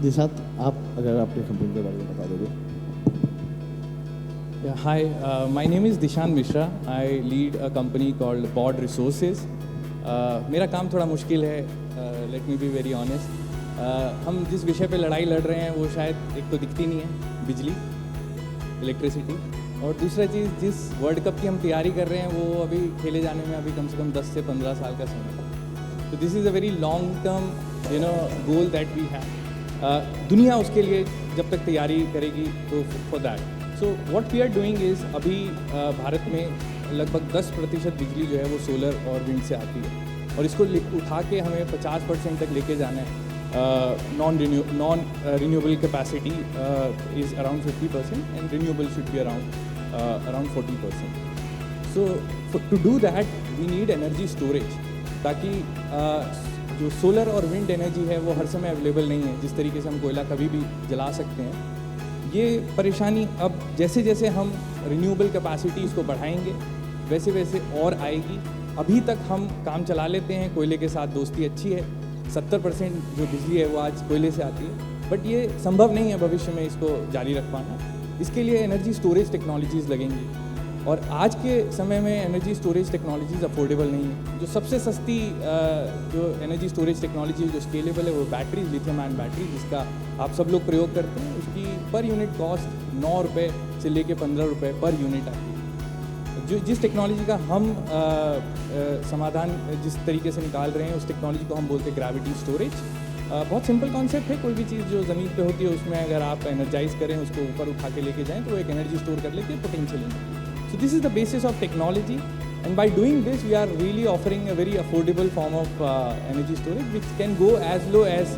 के साथ आप अगर अपने कंपनी के बारे में बता दोगे। Yeah, hi, my name is Dishan Mishra. I lead a company called Pod Resources. मेरा काम थोड़ा मुश्किल है, let me be very honest. हम जिस विषय पे लड़ाई लड़ रहे हैं वो शायद एक तो दिखती नहीं है, बिजली, इलेक्ट्रिसिटी, और दूसरा चीज़ जिस वर्ल्ड कप की हम तैयारी कर रहे हैं वो अभी खेले जाने में अभी कम से कम 10 से 15 साल का समय है। तो this is a very long term goal that we have. दुनिया उसके लिए जब तक तैयारी करेगी तो for that so what we are doing is अभी भारत में लगभग 10% बिजली जो है वो सोलर और विंड से आती है, और इसको उठा के हमें 50% तक लेके जाना है। Non renewable capacity is around 50% and renewable should be around 40%. So to do that we need energy storage, ताकि जो सोलर और विंड एनर्जी है वो हर समय अवेलेबल नहीं है। जिस तरीके से हम कोयला कभी भी जला सकते हैं, ये परेशानी अब जैसे जैसे हम रिन्यूएबल कैपेसिटीज़ को बढ़ाएंगे वैसे वैसे और आएगी। अभी तक हम काम चला लेते हैं, कोयले के साथ दोस्ती अच्छी है, 70% जो बिजली है वो आज कोयले से आती है, बट ये संभव नहीं है भविष्य में इसको जारी रख पाना। इसके लिए एनर्जी स्टोरेज टेक्नोलॉजीज़ लगेंगी, और आज के समय में एनर्जी स्टोरेज टेक्नोलॉजीज़ अफोर्डेबल नहीं है। जो सबसे सस्ती जो एनर्जी स्टोरेज टेक्नोलॉजी जो स्केलेबल है वो बैटरीज, लिथियम आयन बैटरी, जिसका आप सब लोग प्रयोग करते हैं, उसकी पर यूनिट कॉस्ट 9 रुपये से लेके 15 रुपये पर यूनिट आती है। जो जिस टेक्नोलॉजी का हम समाधान जिस तरीके से निकाल रहे हैं उस टेक्नोलॉजी को हम बोलते हैं ग्रेविटी स्टोरेज। बहुत सिंपल कॉन्सेप्ट है, कोई भी चीज़ जो ज़मीन पे होती है उसमें अगर आप एनर्जाइज करें, उसको ऊपर उठा के लेके जाएँ तो वो एक एनर्जी स्टोर कर लेती है potentially. So this is the basis of technology, and by doing this we are really offering a very affordable form of energy storage, which can go as low as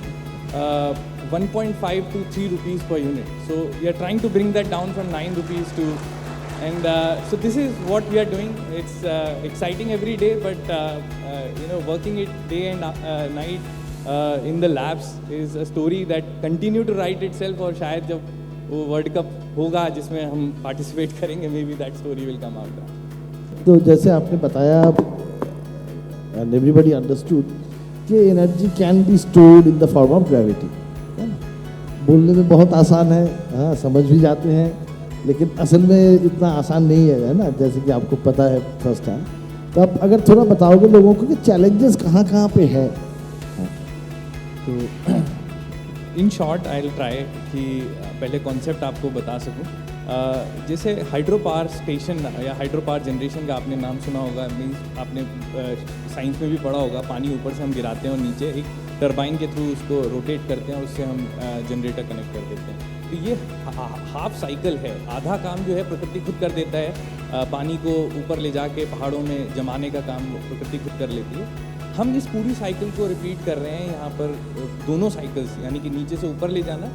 1.5 to 3 rupees per unit. So we are trying to bring that down from 9 rupees to, and so this is what we are doing. It's exciting every day, but working it day and night in the labs is a story that continue to write itself, और शायद जब वो world cup होगा जिसमें हम participate करेंगे, may be that story will come out. तो जैसे आपने बताया एंड एवरीबॉडी अंडरस्टूड कि energy can be stored in the form of gravity, है ना। बोलने में बहुत आसान है, हाँ समझ भी जाते हैं, लेकिन असल में इतना आसान नहीं है ना, जैसे कि आपको पता है फर्स्ट टाइम। तो आप अगर थोड़ा बताओगे लोगों को कि चैलेंजेस कहाँ कहाँ पे है। तो in short I will try कि पहले कॉन्सेप्ट आपको बता सकूं। जैसे हाइड्रो पावर स्टेशन या हाइड्रो पावर जनरेशन का आपने नाम सुना होगा, मीन्स आपने साइंस में भी पढ़ा होगा। पानी ऊपर से हम गिराते हैं और नीचे एक टरबाइन के थ्रू उसको रोटेट करते हैं और उससे हम जनरेटर कनेक्ट कर देते हैं। तो ये हाफ साइकिल है, आधा काम जो है प्रकृति खुद कर देता है, पानी को ऊपर ले जाके पहाड़ों में जमाने का काम प्रकृति खुद कर लेती है। हम इस पूरी साइकिल को रिपीट कर रहे हैं यहाँ पर, दोनों साइकिल्स, यानी कि नीचे से ऊपर ले जाना।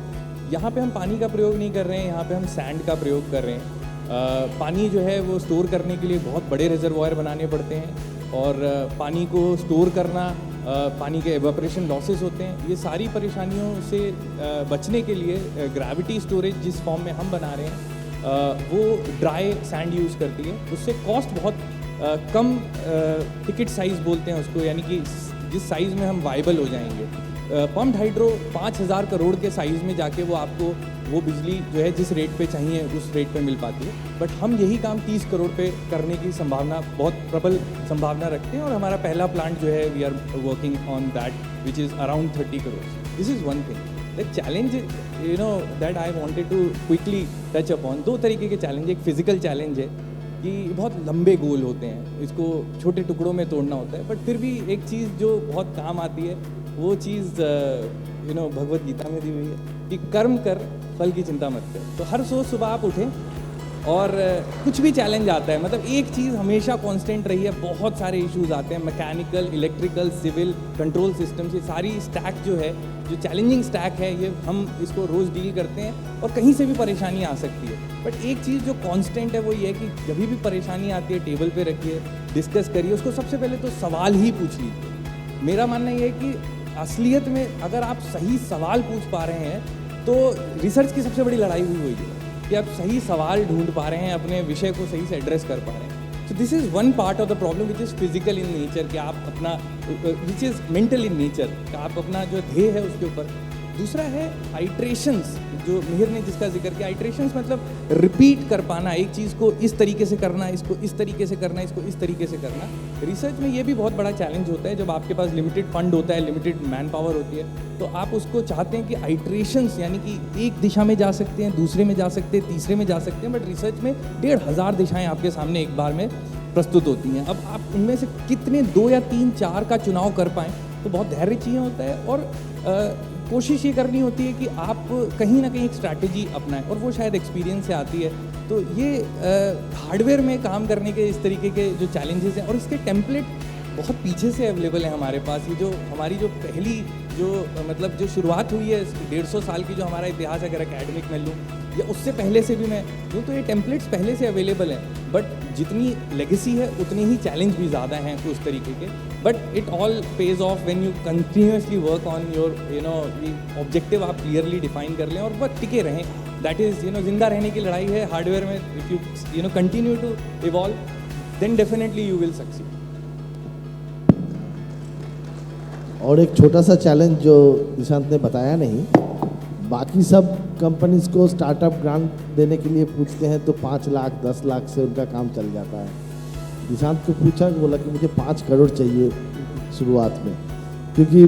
यहाँ पे हम पानी का प्रयोग नहीं कर रहे हैं, यहाँ पे हम सैंड का प्रयोग कर रहे हैं। पानी जो है वो स्टोर करने के लिए बहुत बड़े रिजर्वायर बनाने पड़ते हैं, और पानी को स्टोर करना, पानी के एवापोरेशन लॉसेस होते हैं। ये सारी परेशानियों से बचने के लिए ग्रेविटी स्टोरेज जिस फॉर्म में हम बना रहे हैं वो ड्राई सैंड यूज़ करती है। उससे कॉस्ट बहुत कम, टिकट साइज़ बोलते हैं उसको, यानी कि जिस साइज़ में हम वाइबल हो जाएंगे। पम्प्ड हाइड्रो 5000 करोड़ के साइज़ में जाके वो आपको वो बिजली जो है जिस रेट पे चाहिए उस रेट पे मिल पाती है, बट हम यही काम 30 करोड़ पे करने की संभावना, बहुत प्रबल संभावना रखते हैं। और हमारा पहला प्लांट जो है we are working on that which is around 30 crore. This is one thing. The challenge that I wanted to quickly touch upon, दो तरीके के चैलेंज। एक फिजिकल चैलेंज है कि बहुत लंबे गोल होते हैं, इसको छोटे टुकड़ों में तोड़ना होता है, बट फिर भी एक चीज़ जो बहुत काम आती है वो चीज़ भगवत गीता में दी हुई है कि कर्म कर फल की चिंता मत कर। तो हर रोज़ सुबह आप उठें, और कुछ भी चैलेंज आता है, मतलब एक चीज़ हमेशा कांस्टेंट रही है, बहुत सारे इश्यूज आते हैं, mechanical, electrical, civil, control system, ये सारी स्टैक जो है, जो चैलेंजिंग स्टैक है, ये हम इसको रोज़ डील करते हैं, और कहीं से भी परेशानी आ सकती है। बट एक चीज़ जो कांस्टेंट है वो ये है कि जब भी परेशानी आती है टेबल पे रखिए, डिस्कस करिए, उसको सबसे पहले तो सवाल ही पूछ लीजिए। मेरा मानना ये है कि असलियत में अगर आप सही सवाल पूछ पा रहे हैं तो रिसर्च की सबसे बड़ी लड़ाई हुई है कि आप सही सवाल ढूंढ पा रहे हैं, अपने विषय को सही से एड्रेस कर पा रहे हैं। So this is one part of the problem which is physical in nature, कि आप अपना, which is mental in nature, कि आप अपना जो ध्येय है उसके ऊपर दूसरा है आइट्रेशंस, जो मिहिर ने जिसका जिक्र किया। आइट्रेशंस मतलब रिपीट कर पाना, एक चीज़ को इस तरीके से करना, इसको इस तरीके से करना, इसको इस तरीके से करना। रिसर्च में ये भी बहुत बड़ा चैलेंज होता है, जब आपके पास लिमिटेड फंड होता है, लिमिटेड मैन पावर होती है, तो आप उसको चाहते हैं कि आइट्रेशंस, यानी कि एक दिशा में जा सकते हैं, दूसरे में जा सकते हैं, तीसरे में जा सकते हैं, बट रिसर्च में 1500 दिशाएँ आपके सामने एक बार में प्रस्तुत होती हैं। अब आप उनमें से कितने 2 या 3 4 का चुनाव कर पाएँ, तो बहुत धैर्य चाहिए होता है। और कोशिश ये करनी होती है कि आप कहीं ना कहीं एक स्ट्रैटेजी अपनाएं, और वो शायद एक्सपीरियंस से आती है। तो ये हार्डवेयर में काम करने के इस तरीके के जो चैलेंजेस हैं, और इसके टेम्पलेट बहुत पीछे से अवेलेबल है हमारे पास। ये जो हमारी जो पहली जो मतलब जो शुरुआत हुई है 150 साल की, जो हमारा इतिहास अगर एकेडमिक में लूँ या उससे पहले से भी मैं लूँ, तो ये टेम्पलेट्स पहले से अवेलेबल हैं। बट जितनी लेगेसी है उतनी ही चैलेंज भी ज़्यादा हैं उस तरीके के। But it all page of when you continuously work on your ये ऑब्जेक्टिव आप क्लियरली डिफाइन कर लें और बस टिके रहें। दैट इज़ जिंदा रहने की लड़ाई है हार्डवेयर में। If you continue to evolve, then definitely you will succeed. और एक छोटा सा चैलेंज जो निशांत ने बताया नहीं, बाकी सब कंपनीज को स्टार्टअप ग्रांट देने के लिए पूछते हैं तो 5 लाख 10 लाख से उनका काम चल जाता है। निशांत को पूछा, बोला कि मुझे 5 करोड़ चाहिए शुरुआत में, क्योंकि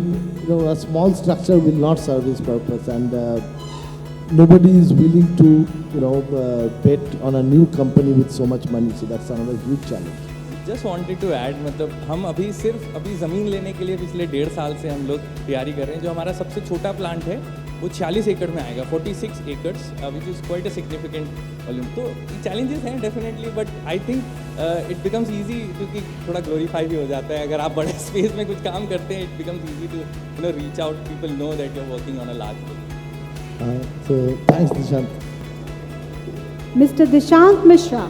small structure will not serve this purpose and nobody is willing to bet on a new company with so much money, so that's another huge challenge. Just wanted to add, मतलब हम अभी ज़मीन लेने के लिए पिछले 1.5 साल से हम लोग तैयारी कर रहे हैं। जो हमारा सबसे छोटा प्लांट है वो 46 एकड़ में आएगा, 46 acres, which is quite a significant volume. तो चैलेंजेस हैं definitely, but I think it becomes easy, क्योंकि थोड़ा ग्लोरीफाई भी हो जाता है। अगर आप बड़े स्पेस में कुछ काम करते हैं, it becomes easy to reach out, people know that you are working on a large scale. So thanks, Nishant. Mr. Dishant Mishra.